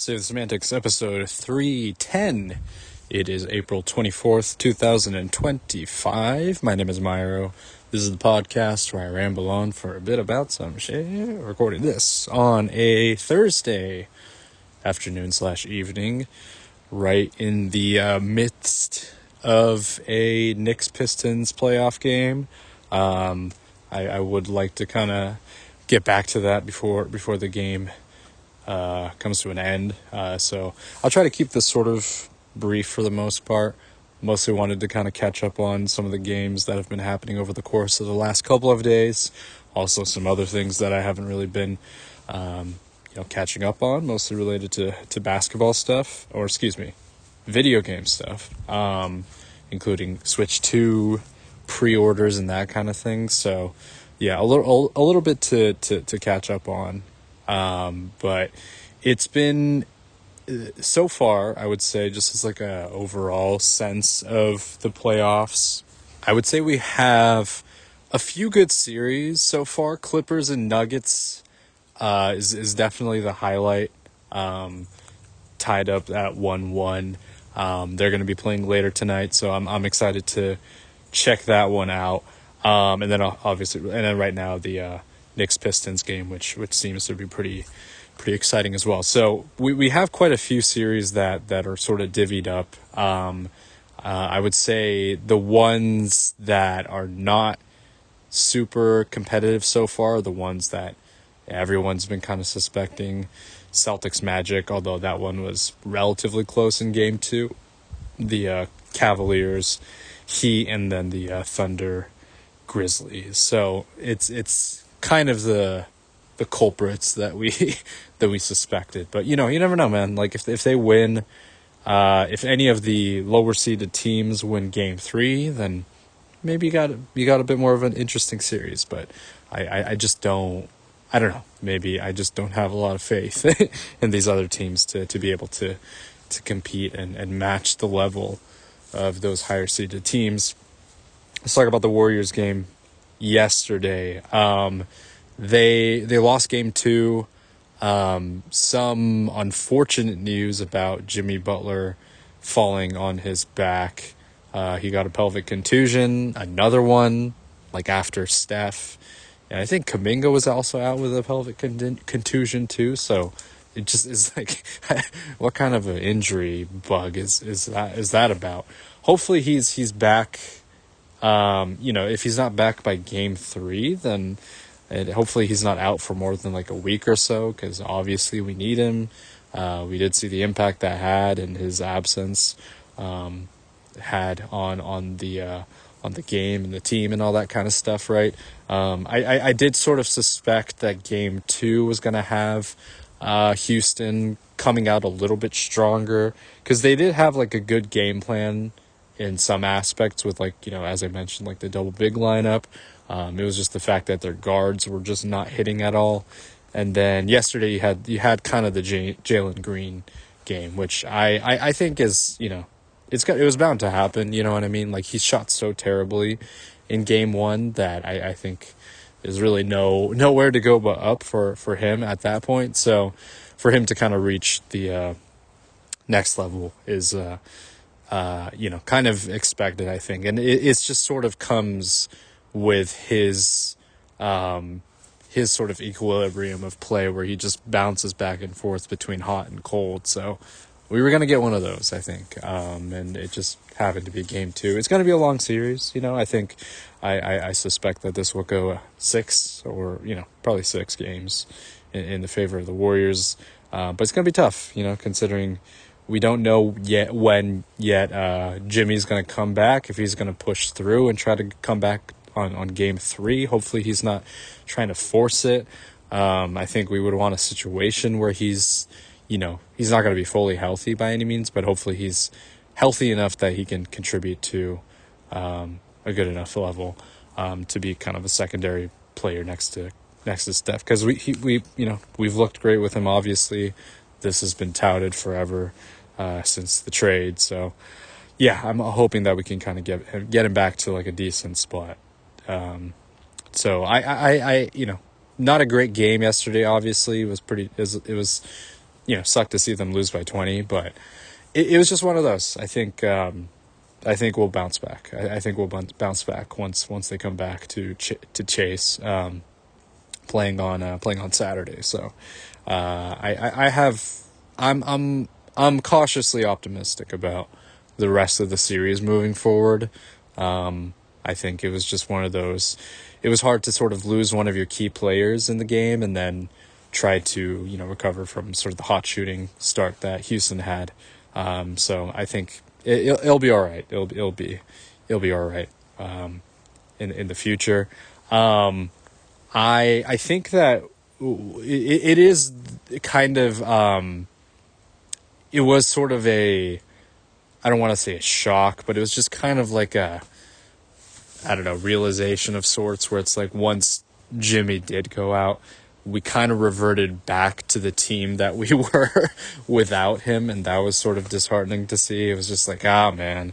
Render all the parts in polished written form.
Save the Semantics, episode 310. It is April 24th, 2025. My name is Myro. This is the podcast where I ramble on for a bit about some shit. Recording this on a Thursday afternoon/evening, right in the midst of a Knicks-Pistons playoff game. I would like to kind of get back to that before the game comes to an end. So I'll try to keep this sort of brief for the most part. Mostly wanted to kind of catch up on some of the games that have been happening over the course of the last couple of days. Also some other things that I haven't really been, catching up on, mostly related to basketball stuff, or video game stuff, including Switch 2 pre-orders and that kind of thing. So yeah, a little bit to catch up on. But it's been, so far, I would say, just as like a overall sense of the playoffs, I would say we have a few good series so far. Clippers and Nuggets is definitely the highlight, tied up at 1-1. They're going to be playing later tonight, so I'm excited to check that one out. And then right now the Knicks-Pistons game, which seems to be pretty exciting as well. So we have quite a few series that are sort of divvied up. I would say the ones that are not super competitive so far are the ones that everyone's been kind of suspecting. Celtics Magic, although that one was relatively close in game 2. The Cavaliers Heat, and then the Thunder Grizzlies. So it's kind of the culprits that we suspected, but you never know, man. Like if they win, if any of the lower seeded teams win game 3, then maybe you got a bit more of an interesting series. But I just don't. I don't know. Maybe I just don't have a lot of faith in these other teams to be able to compete and match the level of those higher seeded teams. Let's talk about the Warriors game yesterday. They lost game 2. Some unfortunate news about Jimmy Butler falling on his back. He got a pelvic contusion, another one, like after Steph. And I think Kuminga was also out with a pelvic contusion too. So it just is like, what kind of an injury bug is that about? Hopefully he's back. If he's not back by game 3, then hopefully he's not out for more than like a week or so, because obviously we need him. We did see the impact that had in his absence had on the game and the team and all that kind of stuff, right? I did sort of suspect that game 2 was going to have Houston coming out a little bit stronger, because they did have like a good game plan in some aspects with, like, as I mentioned, like the double big lineup. It was just the fact that their guards were just not hitting at all. And then yesterday you had kind of the Jalen Green game, which I think is, it was bound to happen. You know what I mean? Like, he shot so terribly in game 1 that I think there's really nowhere to go but up for him at that point. So for him to kind of reach the next level is kind of expected, I think. And it's just sort of comes with his sort of equilibrium of play, where he just bounces back and forth between hot and cold. So we were going to get one of those, I think. And it just happened to be game 2. It's going to be a long series. I think I suspect that this will go 6 or, probably 6 games in the favor of the Warriors. But it's going to be tough, considering we don't know when Jimmy's going to come back, if he's going to push through and try to come back on game 3. Hopefully he's not trying to force it. I think we would want a situation where he's not going to be fully healthy by any means, but hopefully he's healthy enough that he can contribute to a good enough level to be kind of a secondary player next to Steph, because we've looked great with him. Obviously, this has been touted forever since the trade. So yeah, I'm hoping that we can kind of get him back to like a decent spot. So I not a great game yesterday. Obviously, it was sucked to see them lose by 20, but it was just one of those. I think we'll bounce back. I think we'll bounce back once they come back to Chase, playing on Saturday. So I'm cautiously optimistic about the rest of the series moving forward. I think it was just one of those. It was hard to sort of lose one of your key players in the game and then try to recover from sort of the hot shooting start that Houston had. So I think it'll be all right. It'll be all right in the future. I think that it is kind of it was sort of I don't want to say a shock, but it was just kind of like I don't know, realization of sorts, where it's like once Jimmy did go out, we kind of reverted back to the team that we were without him, and that was sort of disheartening to see. It was just like, man,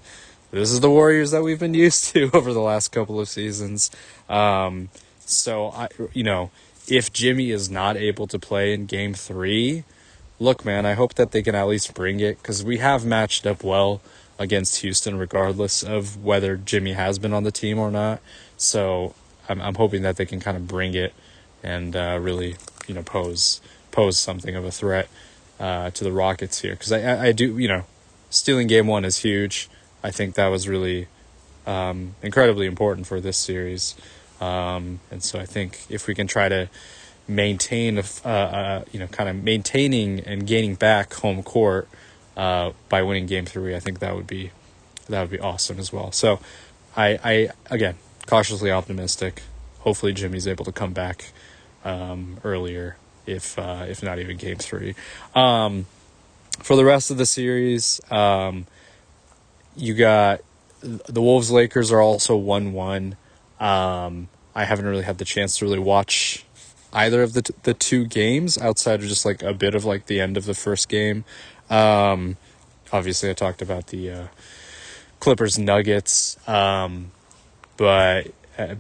this is the Warriors that we've been used to over the last couple of seasons. So if Jimmy is not able to play in Game 3, look, man, I hope that they can at least bring it, because we have matched up well against Houston, regardless of whether Jimmy has been on the team or not. So I'm hoping that they can kind of bring it and really, pose something of a threat to the Rockets here. Because I do, stealing Game 1 is huge. I think that was really incredibly important for this series. And so I think if we can try to maintain, kind of maintaining and gaining back home court by winning Game 3, I think that would be awesome as well. So I again, cautiously optimistic. Hopefully Jimmy's able to come back earlier, if not even Game 3. For the rest of the series, you got the Wolves Lakers are also 1-1. I haven't really had the chance to really watch either of the two games outside of just like a bit of like the end of the first game. Obviously I talked about the Clippers Nuggets, but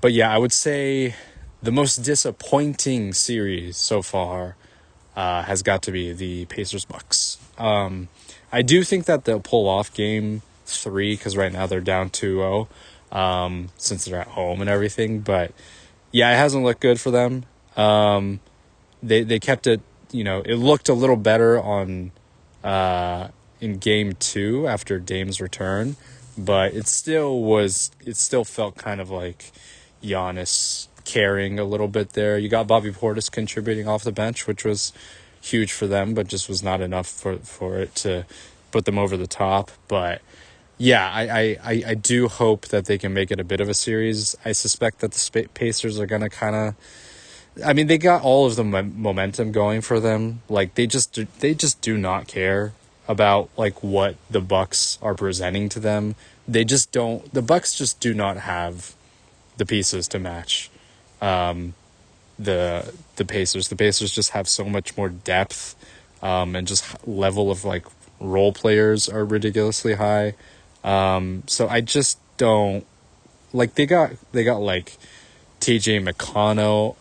yeah, I would say the most disappointing series so far has got to be the Pacers Bucks. I do think that they'll pull off Game 3, because right now they're down 2-0 since they're at home and everything. But yeah, it hasn't looked good for them. They kept it, it looked a little better on in Game 2 after Dame's return, but it still felt kind of like Giannis carrying a little bit there. You got Bobby Portis contributing off the bench, which was huge for them, but just was not enough for it to put them over the top. But yeah, I do hope that they can make it a bit of a series. I suspect that the Pacers are going to kind of, they got all of the momentum going for them. Like they just do not care about like what the Bucks are presenting to them. They just don't. The Bucks just do not have the pieces to match the Pacers. The Pacers just have so much more depth, and just level of like role players are ridiculously high. So I just don't like. They got like TJ McConnell,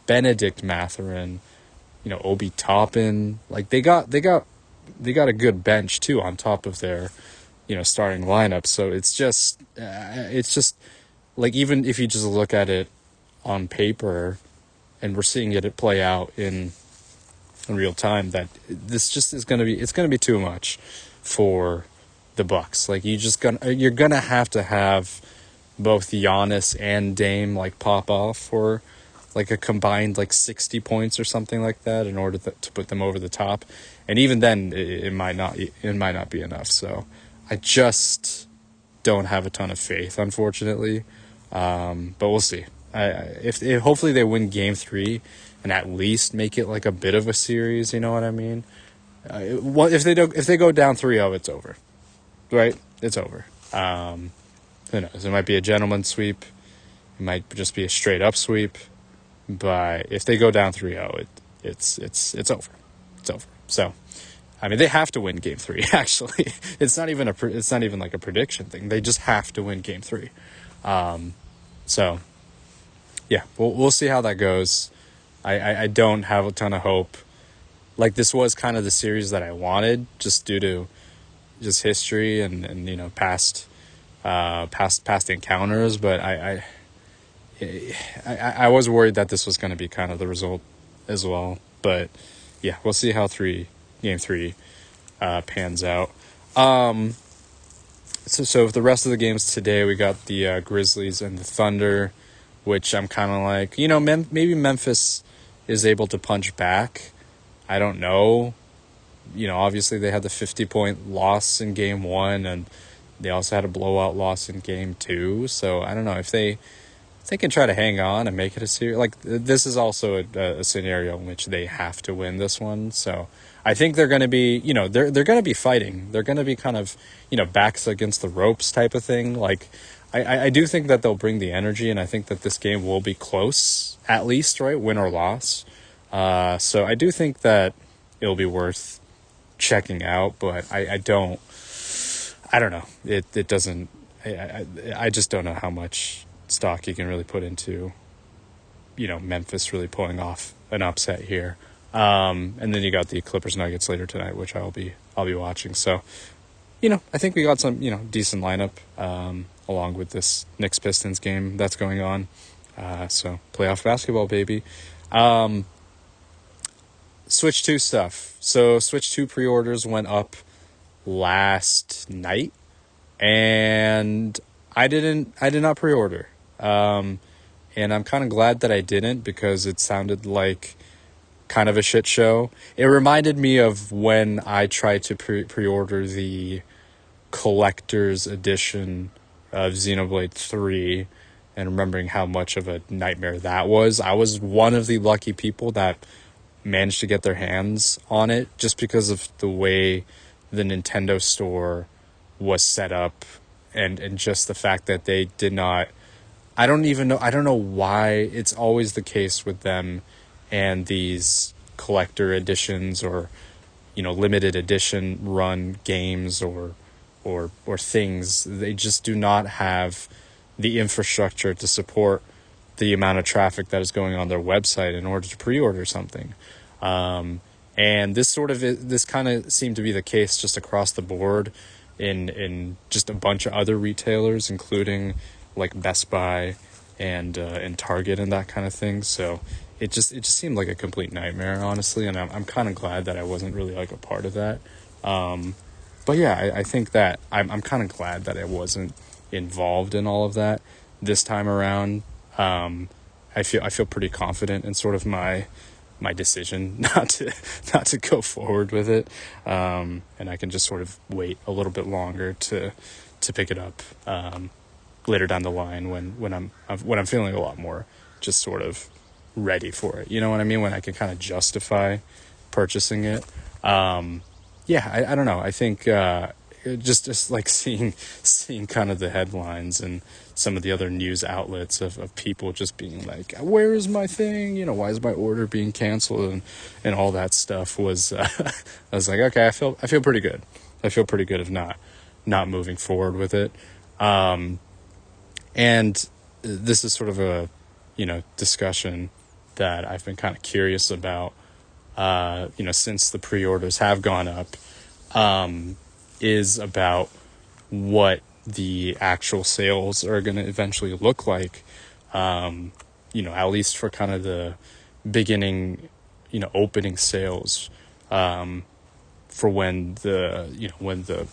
Benedict Mathurin, Obi Toppin. Like they got a good bench too on top of their starting lineup. So it's just like, even if you just look at it on paper, and we're seeing it play out in real time, that this just is it's gonna be too much for the Bucks. Like you're gonna have to have both Giannis and Dame like pop off for like a combined like 60 points or something like that in order to put them over the top. And even then it might not be enough. So I just don't have a ton of faith, unfortunately. But we'll see. If hopefully they win Game 3 and at least make it like a bit of a series, you know what I mean? If they go down 3-0, it's over, right? It's over. Who knows? It might be a gentleman's sweep. It might just be a straight up sweep. But if they go down 3-0, it's over. It's over. So, they have to win Game 3. Actually, it's not even like a prediction thing. They just have to win Game 3. So, yeah, we'll see how that goes. I don't have a ton of hope. Like, this was kind of the series that I wanted, just due to just history and past encounters. But I was worried that this was going to be kind of the result as well. But yeah, we'll see how game three pans out. So the rest of the games today, we got the Grizzlies and the Thunder, which I'm kind of like, maybe Memphis is able to punch back. I don't know. Obviously they had the 50-point loss in game one, and they also had a blowout loss in game two. So I don't know if they can try to hang on and make it a series. Like, this is also a scenario in which they have to win this one. So I think they're going to be, they're going to be fighting. They're going to be kind of, backs against the ropes type of thing. Like, I do think that they'll bring the energy, and I think that this game will be close, at least, right? Win or loss. So I do think that it'll be worth checking out, but I don't know. It doesn't, I just don't know how much stock you can really put into, Memphis really pulling off an upset here. And then you got the Clippers Nuggets later tonight, which I'll be watching. So, I think we got some, decent lineup, along with this Knicks Pistons game that's going on. So playoff basketball, baby. Switch 2 stuff. So Switch 2 pre-orders went up last night, and I did not pre-order. And I'm kind of glad that I didn't, because it sounded like kind of a shit show. It reminded me of when I tried to pre-order the collector's edition of Xenoblade 3, and remembering how much of a nightmare that was. I was one of the lucky people that managed to get their hands on it, just because of the way the Nintendo store was set up, and just the fact that they did not, I don't know why it's always the case with them and these collector editions, or limited edition run games or things. They just do not have the infrastructure to support the amount of traffic that is going on their website in order to pre-order something. And this kind of seemed to be the case just across the board in just a bunch of other retailers, including like Best Buy and Target and that kind of thing. So it just seemed like a complete nightmare, honestly, and I'm kind of glad that I wasn't really like a part of that. But yeah, I think that I'm kind of glad that I wasn't involved in all of that this time around. I feel pretty confident in sort of my decision not to go forward with it, and I can just sort of wait a little bit longer to pick it up later down the line when I'm feeling a lot more just sort of ready for it. You know what I mean? When I can kind of justify purchasing it. Yeah, I don't know. I think just like seeing kind of the headlines and some of the other news outlets of people just being like, where is my thing? Why is my order being canceled? And all that stuff was, I was like, okay, I feel pretty good. I feel pretty good of not moving forward with it. And this is sort of a, discussion that I've been kind of curious about, since the pre-orders have gone up, is about what the actual sales are going to eventually look like, at least for kind of the beginning, opening sales, for when the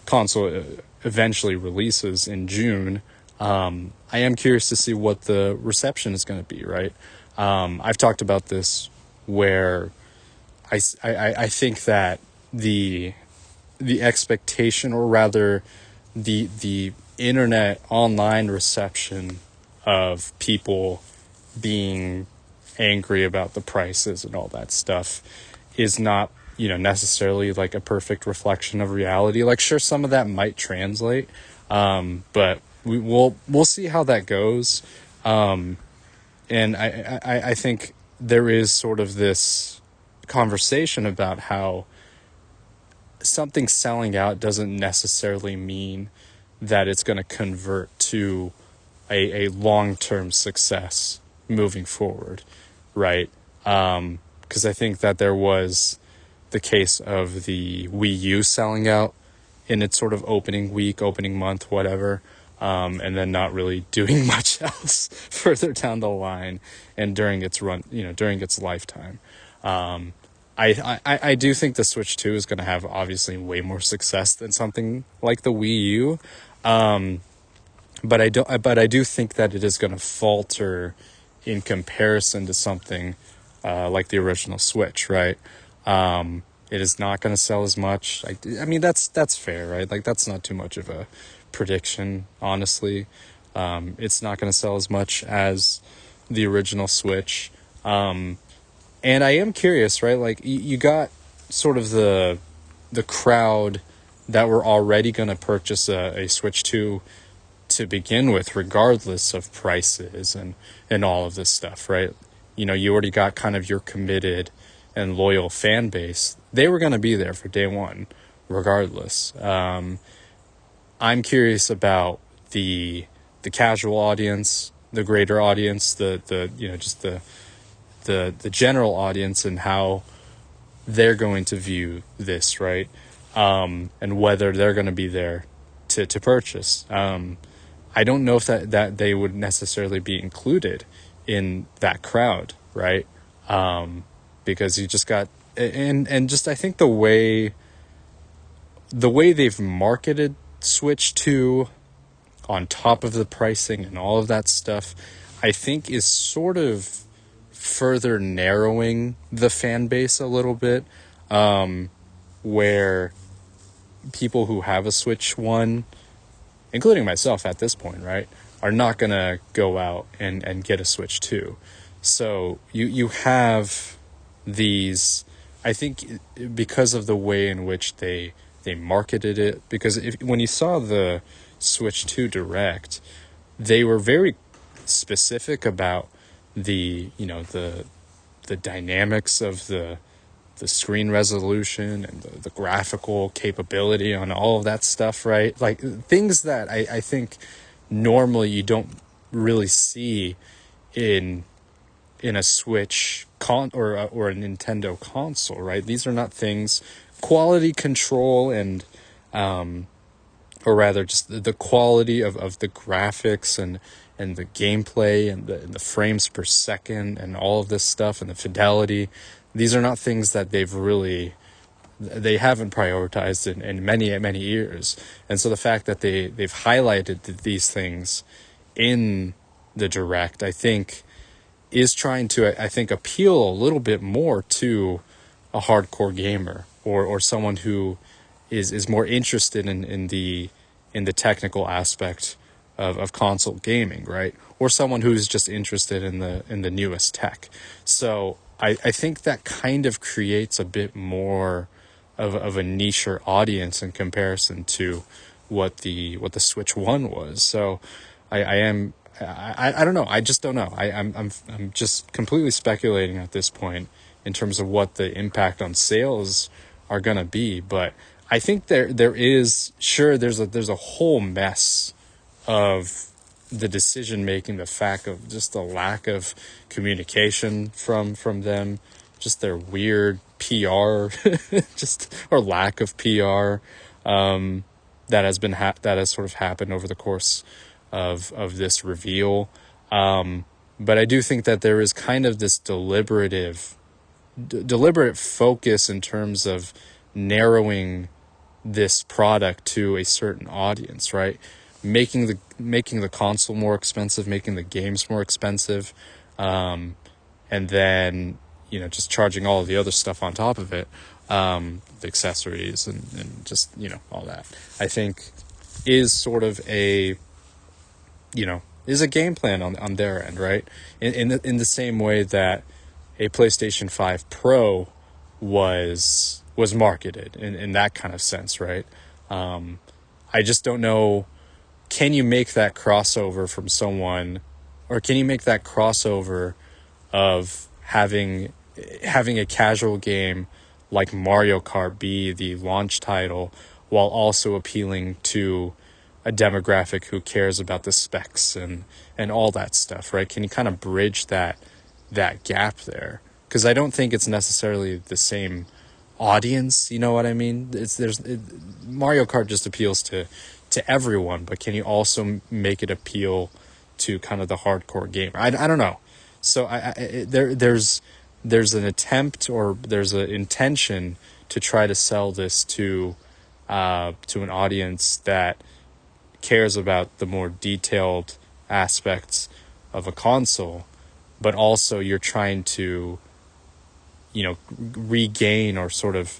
console eventually releases in June. I am curious to see what the reception is going to be, right? I've talked about this where I think that the expectation, or rather the internet online reception of people being angry about the prices and all that stuff is not, necessarily like a perfect reflection of reality. Like, sure, some of that might translate, but we'll see how that goes. And I think there is sort of this conversation about how something selling out doesn't necessarily mean that it's going to convert to a long-term success moving forward, right? Because I think that there was the case of the Wii U selling out in its sort of opening month, whatever, and then not really doing much else further down the line and during its run, during its lifetime. I do think the Switch 2 is going to have obviously way more success than something like the Wii U. But I do think that it is going to falter in comparison to something like the original Switch, right? It is not going to sell as much. I mean, that's fair, right? Like, that's not too much of a prediction, honestly. It's not going to sell as much as the original Switch. And I am curious, right? Like, you got sort of the crowd that were already going to purchase a Switch 2 to begin with, regardless of prices and all of this stuff, right? You already got kind of your committed and loyal fan base. They were going to be there for day one, regardless. I'm curious about the casual audience, the greater audience, just the general audience, and how they're going to view this, right? And whether they're going to be there to purchase. I don't know if that they would necessarily be included in that crowd, right? Because you just got, and just, I think the way they've marketed Switch 2 on top of the pricing and all of that stuff, I think is sort of further narrowing the fan base a little bit, where people who have a Switch 1, including myself at this point, right, are not going to go out and get a Switch 2. So you have these, I think, because of the way in which they marketed it, because when you saw the Switch 2 Direct, they were very specific about the dynamics of the screen resolution and the graphical capability on all of that stuff, right? Like, things that I think normally you don't really see in a Switch or a Nintendo console, right? These are not things, quality control and or rather just the quality of the graphics and the gameplay and the frames per second and all of this stuff and the fidelity. These are not things that they haven't prioritized in many years. And so the fact that they've highlighted these things in the Direct, I think, is trying to, I think, appeal a little bit more to a hardcore gamer or someone who is more interested in the technical aspect of console gaming, right? Or someone who's just interested in the newest tech. So I think that kind of creates a bit more of a niche audience in comparison to what the Switch 1 was. So I don't know. I just don't know. I'm just completely speculating at this point in terms of what the impact on sales are gonna be. But I think there is, sure, there's a whole mess of the decision making, the fact of just the lack of communication from them, just their weird PR, or lack of PR, that has sort of happened over the course of this reveal. But I do think that there is kind of this deliberate focus in terms of narrowing this product to a certain audience, right? Making the console more expensive, making the games more expensive, and then just charging all of the other stuff on top of it, the accessories and just all that. I think is sort of a is a game plan on their end, right? In the same way that a PlayStation 5 Pro was marketed in that kind of sense, right? I just don't know. Can you make that crossover from someone, or can you make that crossover of having a casual game like Mario Kart be the launch title while also appealing to a demographic who cares about the specs and all that stuff, right? Can you kind of bridge that gap there? because I don't think it's necessarily the same audience. You know what I mean? Mario Kart just appeals to everyone, but can you also make it appeal to kind of the hardcore gamer? I don't know. So there's an attempt, or there's an intention to try to sell this to an audience that cares about the more detailed aspects of a console, but also you're trying to, regain, or sort of,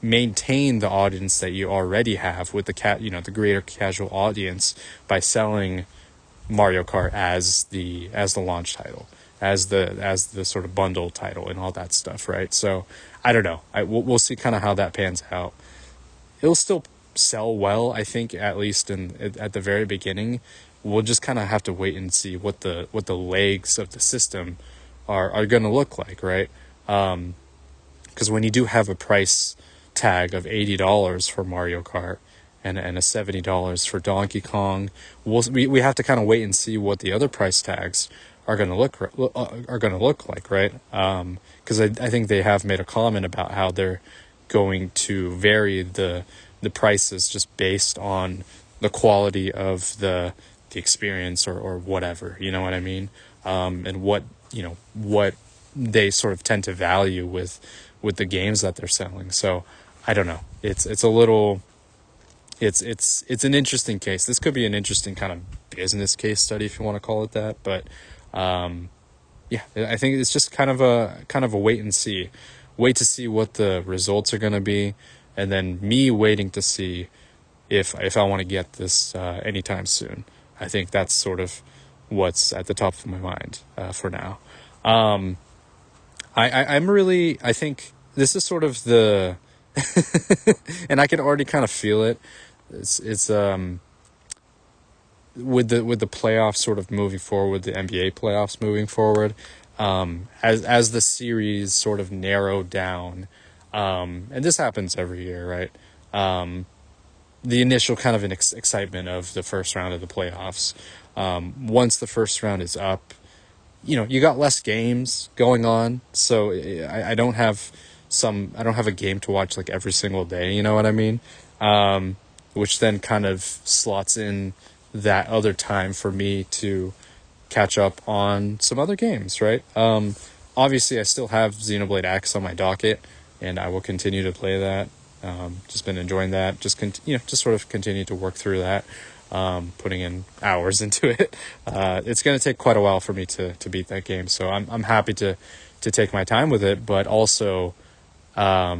maintain the audience that you already have with the greater casual audience, by selling Mario Kart as the launch title, as the sort of bundle title and all that stuff, right? So I don't know. We'll see kind of how that pans out. It'll still sell well, I think, at least at the very beginning. We'll just kind of have to wait and see what the legs of the system are going to look like, right? Because when you do have a price tag of $80 for Mario Kart and a $70 for Donkey Kong, we have to kind of wait and see what the other price tags are going to look like, right? Because I think they have made a comment about how they're going to vary the prices just based on the quality of the experience, or whatever, you know what I mean? And what they sort of tend to value with the games that they're selling. So I don't know. It's a little, it's an interesting case. This could be an interesting kind of business case study, if you want to call it that. But yeah, I think it's just kind of a wait and see. Wait to see what the results are going to be, and then me waiting to see if I want to get this anytime soon. I think that's sort of what's at the top of my mind for now. I think this is sort of the and I can already kind of feel it. It's with the playoffs sort of moving forward, the NBA playoffs moving forward, as the series sort of narrowed down, and this happens every year, right? The initial kind of excitement of the first round of the playoffs. Once the first round is up, you got less games going on, so I don't have a game to watch like every single day, you know what I mean? Which then kind of slots in that other time for me to catch up on some other games, right? Obviously I still have Xenoblade X on my docket, and I will continue to play that. Just been enjoying that. Just sort of continue to work through that. Putting in hours into it. It's going to take quite a while for me to beat that game, so I'm happy to take my time with it. But also, I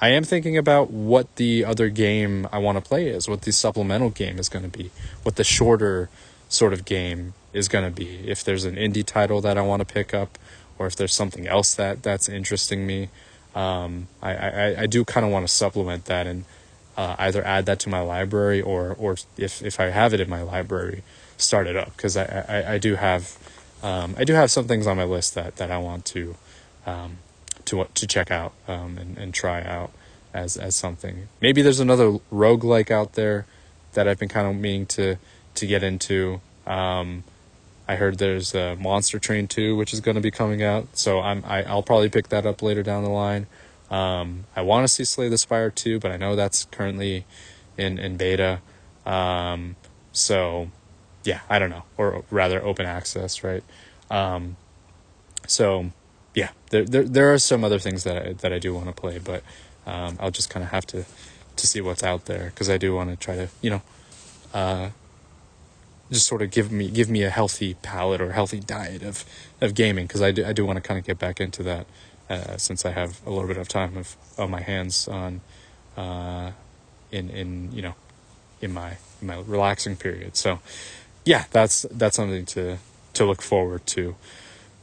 am thinking about what the other game I want to play is, what the supplemental game is going to be, what the shorter sort of game is going to be. If there's an indie title that I want to pick up, or if there's something else that's interesting me. I do kind of want to supplement that and either add that to my library, or if I have it in my library, start it up, because I do have some things on my list that I want to check out and try out as something. Maybe there's another roguelike out there that I've been kind of meaning to get into. I heard there's a Monster Train 2, which is going to be coming out, so I'll probably pick that up later down the line. I want to see Slay the Spire 2, but I know that's currently in beta. So yeah, I don't know, or rather open access, right? So yeah, there are some other things that I do want to play, but I'll just kind of have to see what's out there, because I do want to try to just sort of give me a healthy palate or healthy diet of gaming, because I do want to kind of get back into that since I have a little bit of time on my hands on in my relaxing period. So yeah, that's something to look forward to.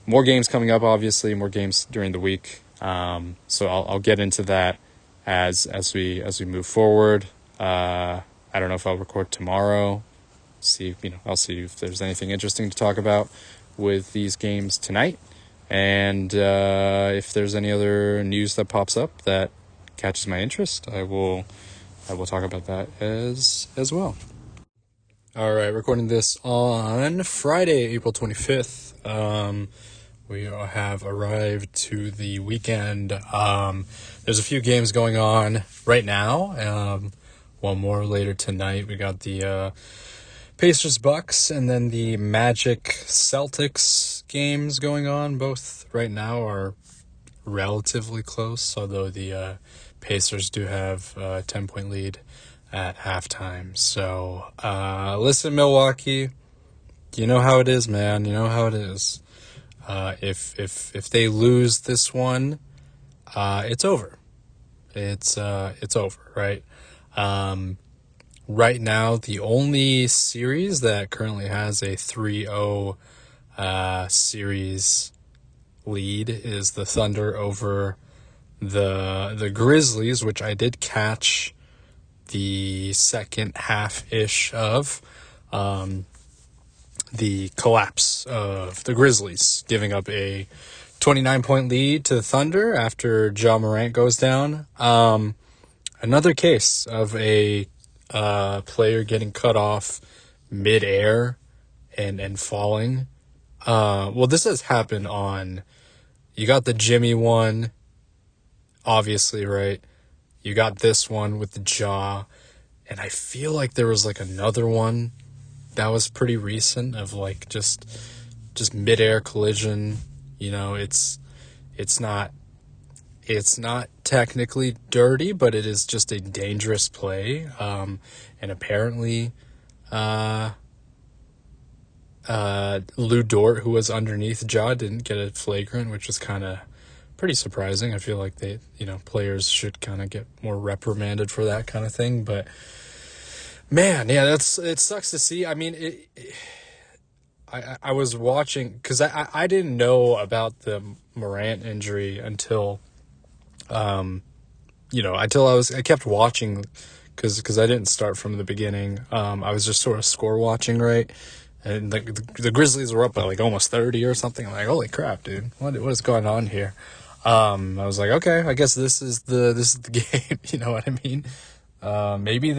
More games coming up, obviously, more games during the week. So I'll get into that as we move forward. I don't know if I'll record tomorrow. I'll see if there's anything interesting to talk about with these games tonight, and if there's any other news that pops up that catches my interest, I will talk about that as well. All right, recording this on Friday, April 25th. We have arrived to the weekend. There's a few games going on right now. One more later tonight. We got the Pacers Bucks and then the Magic Celtics games going on. Both right now are relatively close, although the Pacers do have a 10-point lead at halftime. So, listen, Milwaukee, you know how it is, man. You know how it is. If they lose this one, it's over. It's over, right? Right now, the only series that currently has a 3-0 series lead is the Thunder over the Grizzlies, which I did catch the second half-ish of. The collapse of the Grizzlies, giving up a 29-point lead to the Thunder after Ja Morant goes down. Another case of a player getting cut off midair and falling. Well, this has happened on... You got the Jimmy one, obviously, right? You got this one with the Ja. And I feel like there was like another one that was pretty recent of like just midair collision. You know, it's not technically dirty, but it is just a dangerous play. And apparently Lou Dort, who was underneath Ja, didn't get a flagrant, which was kind of pretty surprising. I feel like players should kind of get more reprimanded for that kind of thing, but man, yeah, it sucks to see. I mean, I was watching because I didn't know about the Morant injury until I kept watching because I didn't start from the beginning. I was just sort of score watching, right? And the Grizzlies were up by like almost 30 or something. I'm like, holy crap, dude, what is going on here? I was like, okay, I guess this is the game. You know what I mean? Maybe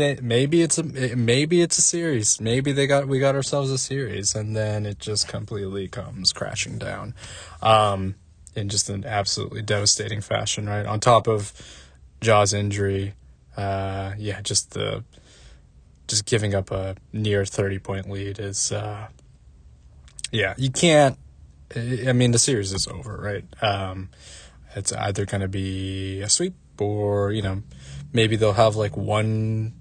it's a series. Maybe we got ourselves a series, and then it just completely comes crashing down, in just an absolutely devastating fashion, right? On top of Ja's injury, just giving up a near 30-point lead is, you can't. I mean, the series is over, right? It's either going to be a sweep or maybe they'll have like one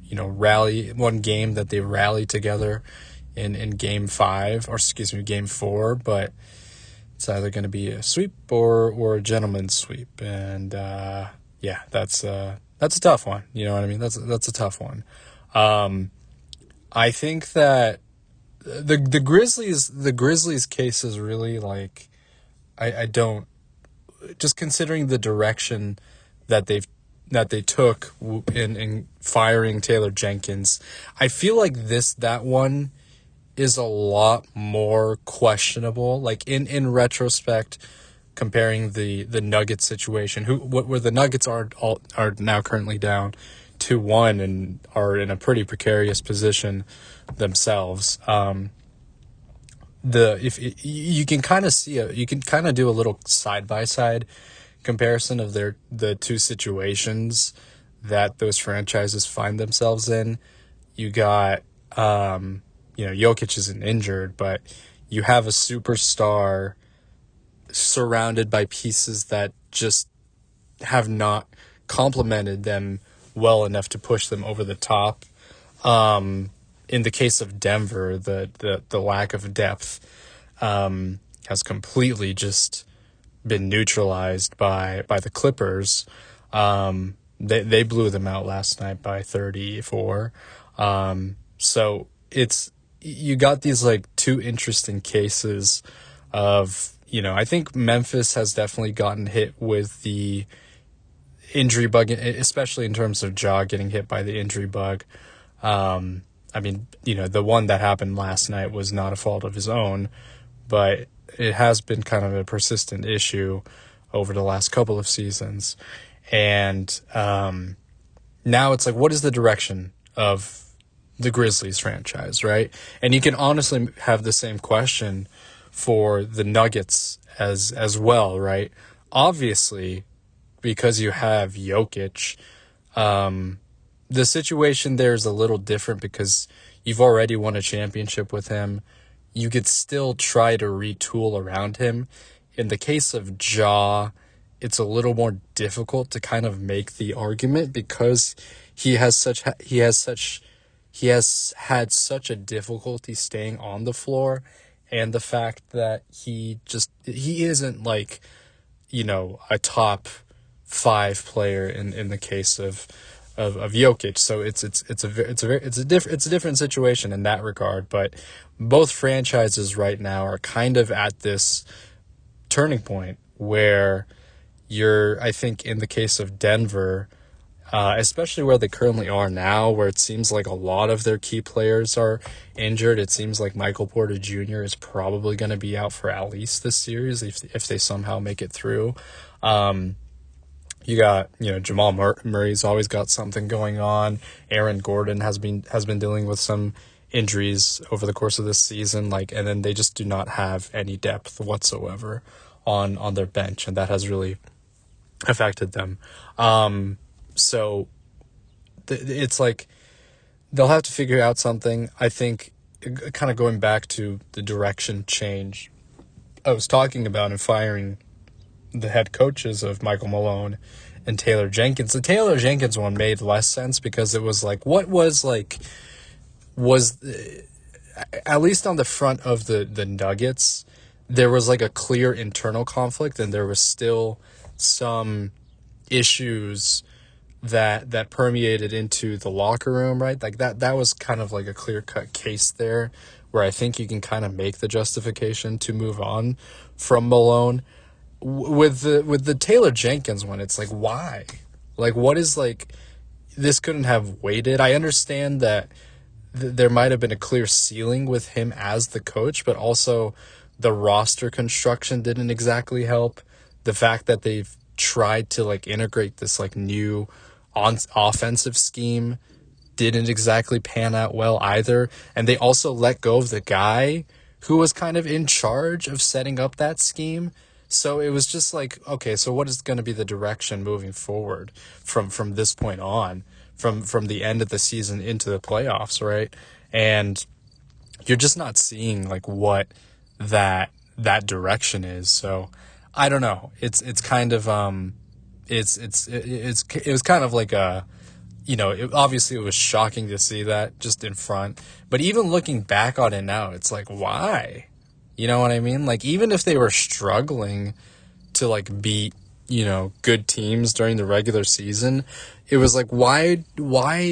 game that they rally together in game 5 or game 4, but it's either going to be a sweep or a gentleman's sweep. And that's a tough one. You know what I mean? That's a tough one. I think that the Grizzlies case is really like, I don't, just considering the direction that they took in firing Taylor Jenkins, I feel like that one is a lot more questionable. Like in retrospect, comparing the Nuggets situation, where the Nuggets are now currently down 2-1 and are in a pretty precarious position themselves. You can kind of do a little side by side comparison of the two situations that those franchises find themselves in. You got Jokic isn't injured, but you have a superstar surrounded by pieces that just have not complemented them well enough to push them over the top. In the case of Denver, the lack of depth has completely just been neutralized by the Clippers. They blew them out last night by 34. So you got these like two interesting cases of, I think Memphis has definitely gotten hit with the injury bug, especially in terms of Ja getting hit by the injury bug. I mean, the one that happened last night was not a fault of his own, but it has been kind of a persistent issue over the last couple of seasons. And now it's like, what is the direction of the Grizzlies franchise, right? And you can honestly have the same question for the Nuggets as well, right? Obviously, because you have Jokic, the situation there is a little different because you've already won a championship with him. You could still try to retool around him. In the case of Ja, it's a little more difficult to kind of make the argument because he has had such a difficulty staying on the floor, and the fact that he isn't like, a top five player in the case of Jokic. So it's a different situation in that regard. But both franchises right now are kind of at this turning point where I think in the case of Denver, especially where they currently are now, where it seems like a lot of their key players are injured. It seems like Michael Porter Jr. is probably going to be out for at least this series if they somehow make it through. You got, Jamal Murray's always got something going on. Aaron Gordon has been dealing with some injuries over the course of this season, and then they just do not have any depth whatsoever on their bench, and that has really affected them. So it's like they'll have to figure out something. I think kind of going back to the direction change I was talking about in firing the head coaches of Michael Malone and Taylor Jenkins. The Taylor Jenkins one made less sense because it was like, was at least on the front of the Nuggets, there was like a clear internal conflict, and there was still some issues that permeated into the locker room, right? Like that was kind of like a clear-cut case there where I think you can kind of make the justification to move on from Malone. With the Taylor Jenkins one, it's like, why? Like, what is, like, this couldn't have waited. I understand that there might have been a clear ceiling with him as the coach, but also the roster construction didn't exactly help. The fact that they've tried to, like, integrate this, like, new offensive scheme didn't exactly pan out well either. And they also let go of the guy who was kind of in charge of setting up that scheme. So it was just like, okay, so what is going to be the direction moving forward from this point on, from the end of the season into the playoffs, right? And you're just not seeing like what that direction is. So I don't know. It's kind of it was kind of like a, obviously it was shocking to see that just in front, but even looking back on it now, it's like, why? You know what I mean? Like, even if they were struggling to, like, beat, good teams during the regular season, it was like, why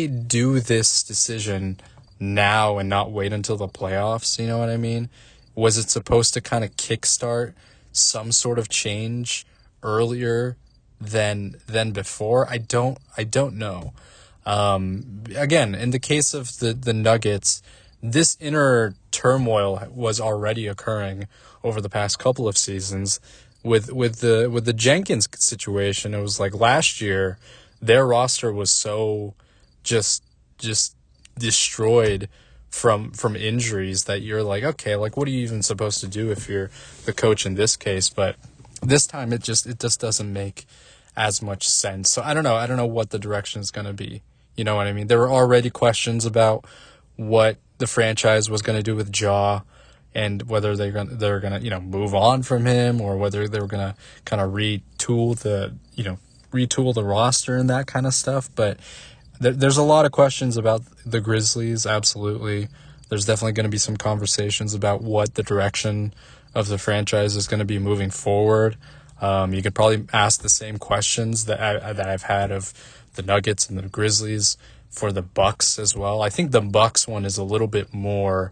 do this decision now and not wait until the playoffs? You know what I mean? Was it supposed to kind of kickstart some sort of change earlier than before? I don't know. Again, in the case of the Nuggets, this inner turmoil was already occurring over the past couple of seasons. With the Jenkins situation, it was like last year, their roster was so just destroyed from injuries that you're like, okay, like what are you even supposed to do if you're the coach in this case? But this time it just doesn't make as much sense. So I don't know what the direction is going to be. You know what I mean? There were already questions about what the franchise was going to do with Ja, and whether they're gonna move on from him, or whether they were gonna kind of retool the roster and that kind of stuff. But there's a lot of questions about the Grizzlies. Absolutely, there's definitely going to be some conversations about what the direction of the franchise is going to be moving forward. You could probably ask the same questions that I've had of the Nuggets and the Grizzlies for the Bucks as well. I think the Bucks one is a little bit more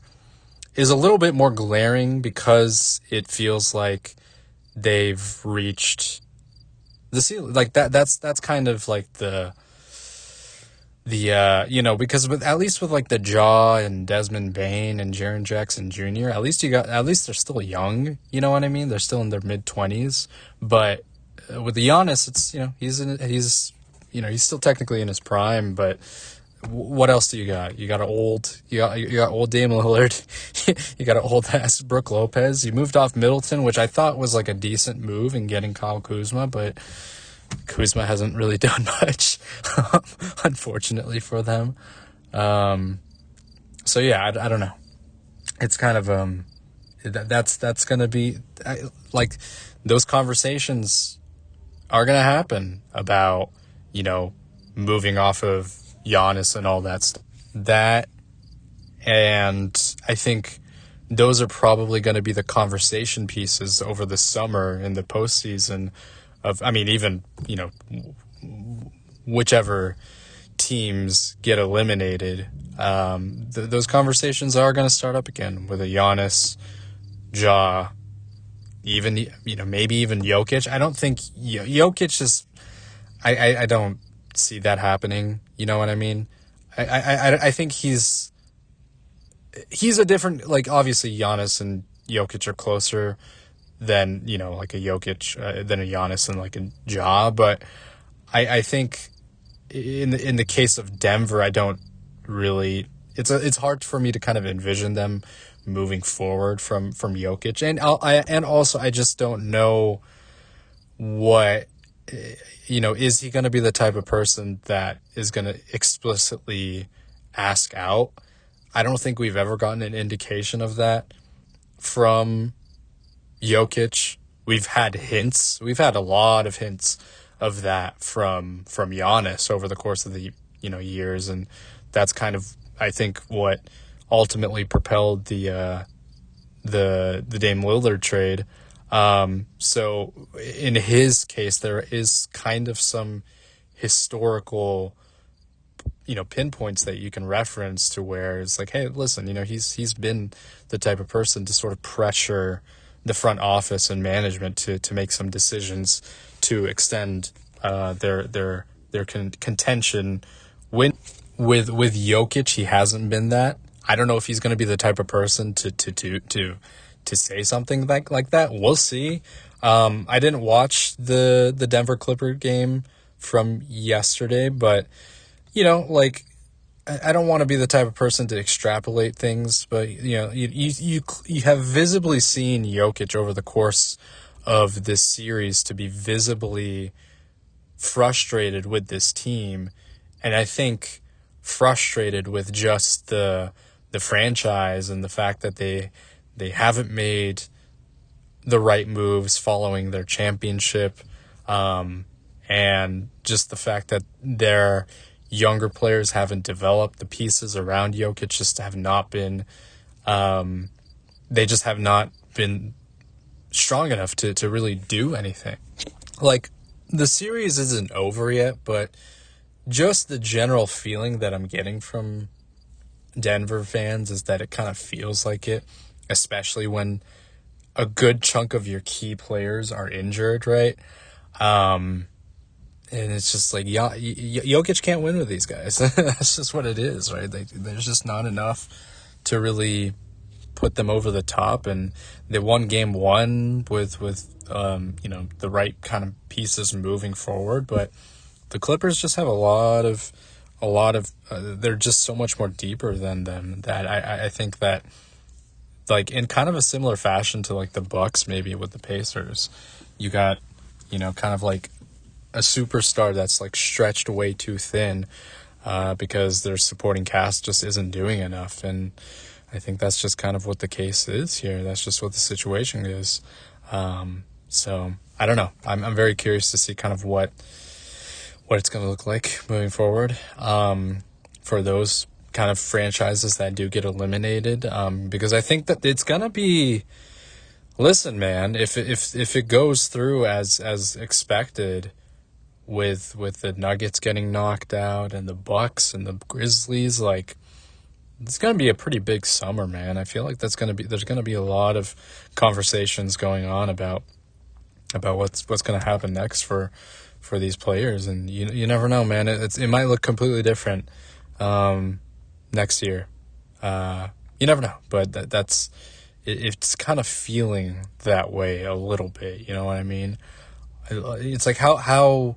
glaring because it feels like they've reached the ceiling. Like that's kind of like the because at least with like the Ja and Desmond Bane and Jaren Jackson Jr., at least they're still young, you know what I mean? They're still in their mid-20s. But with the Giannis, it's he's still technically in his prime, but what else do you got? You got old Dame Lillard. You got an old ass Brook Lopez. You moved off Middleton, which I thought was like a decent move in getting Kyle Kuzma, but Kuzma hasn't really done much, unfortunately for them. So yeah, I don't know. It's kind of that's gonna be like those conversations are gonna happen about moving off of Giannis and all that stuff. That, and I think those are probably going to be the conversation pieces over the summer in the postseason of, I mean, even, whichever teams get eliminated, those conversations are going to start up again with a Giannis, Ja, even, maybe even Jokic. I don't think Jokic is, I don't see that happening. You know what I mean? I think he's a different, like, obviously Giannis and Jokic are closer than, like a Jokic, than a Giannis and like a Ja, but I think in the case of Denver, I don't really, it's hard for me to kind of envision them moving forward from Jokic, and also I just don't know what, is he going to be the type of person that is going to explicitly ask out? I don't think we've ever gotten an indication of that from Jokic. We've had hints. We've had a lot of hints of that from Giannis over the course of the years, and that's kind of, I think, what ultimately propelled the Dame Lillard trade. So in his case, there is kind of some historical, pinpoints that you can reference to where it's like, hey, listen, he's been the type of person to sort of pressure the front office and management to make some decisions to extend their contention. With Jokic, he hasn't been that. I don't know if he's going to be the type of person to say something like that. We'll see. I didn't watch the Denver Clipper game from yesterday, but like, I don't want to be the type of person to extrapolate things, but you have visibly seen Jokic over the course of this series to be visibly frustrated with this team, and I think frustrated with just the franchise and the fact that they haven't made the right moves following their championship, and just the fact that their younger players haven't developed. The pieces around Jokic just have not been, they just have not been strong enough to really do anything. Like, the series isn't over yet, but just the general feeling that I'm getting from Denver fans is that it kind of feels like it, especially when a good chunk of your key players are injured, right? And it's just like, Jokic can't win with these guys. That's just what it is, right? There's just not enough to really put them over the top. And they won game one with the right kind of pieces moving forward. But the Clippers just have a lot of they're just so much more deeper than them that I think that, like, in kind of a similar fashion to like the Bucks maybe with the Pacers, you got, kind of like a superstar that's like stretched way too thin because their supporting cast just isn't doing enough. And I think that's just kind of what the case is here. That's just what the situation is. So I don't know. I'm very curious to see kind of what it's going to look like moving forward for those kind of franchises that do get eliminated, because I think that it's going to be, listen, man, if it goes through as expected, with the Nuggets getting knocked out and the Bucks and the Grizzlies, like, it's going to be a pretty big summer, man. I feel like there's going to be a lot of conversations going on about what's going to happen next for these players, and you never know, man. It might look completely different next year. You never know, but it's kind of feeling that way a little bit. You know what I mean? It's like how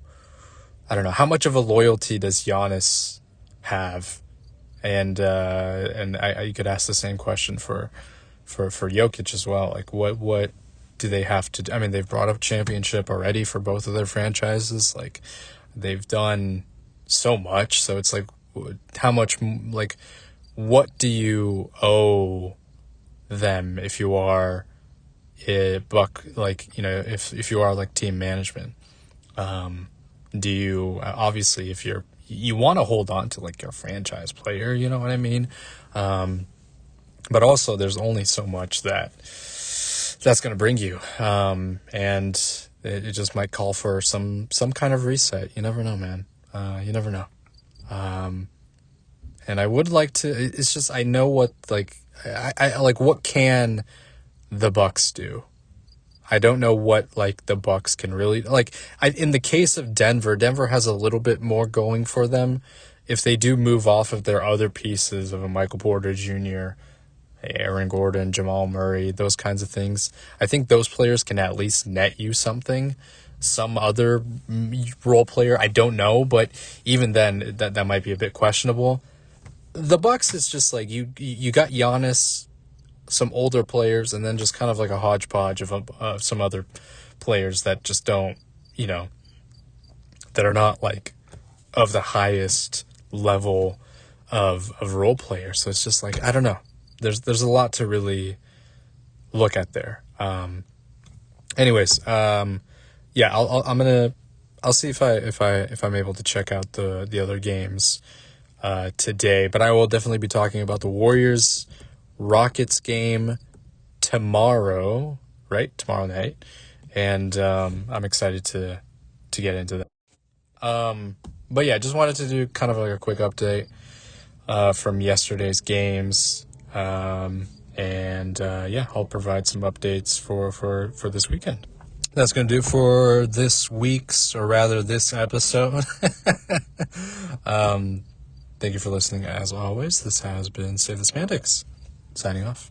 I don't know, how much of a loyalty does Giannis have. And you could ask the same question for Jokic as well. Like, what do they have to do? I mean, they've brought up championship already for both of their franchises. Like, they've done so much. So it's like, how much, like, what do you owe them if you are a Buck, like, you know, if you are like team management? Do you, obviously, if you want to hold on to like your franchise player, you know what I mean? But also there's only so much that's going to bring you. And it just might call for some kind of reset. You never know, man. You never know. And I would like to, it's just, I know what, like, I like, what can the Bucks do? I don't know what, like, the Bucks can really, like, in the case of Denver has a little bit more going for them. If they do move off of their other pieces of a Michael Porter Jr., Aaron Gordon, Jamal Murray, those kinds of things, I think those players can at least net you something. Some other role player, I don't know, but even then, that might be a bit questionable. The Bucks is just like, you got Giannis, some older players, and then just kind of like a hodgepodge of some other players that just don't, you know, that are not like of the highest level of role players. So it's just like, I don't know. There's a lot to really look at there. Anyways, yeah, I'll see if I'm able to check out the other games today, but I will definitely be talking about the Warriors Rockets game tomorrow, right? Tomorrow night. And I'm excited to get into that. But yeah, just wanted to do kind of like a quick update from yesterday's games. Yeah, I'll provide some updates for this weekend. That's going to do for this week's, or rather this episode. Thank you for listening as always. This has been Save the Semantics. Signing off.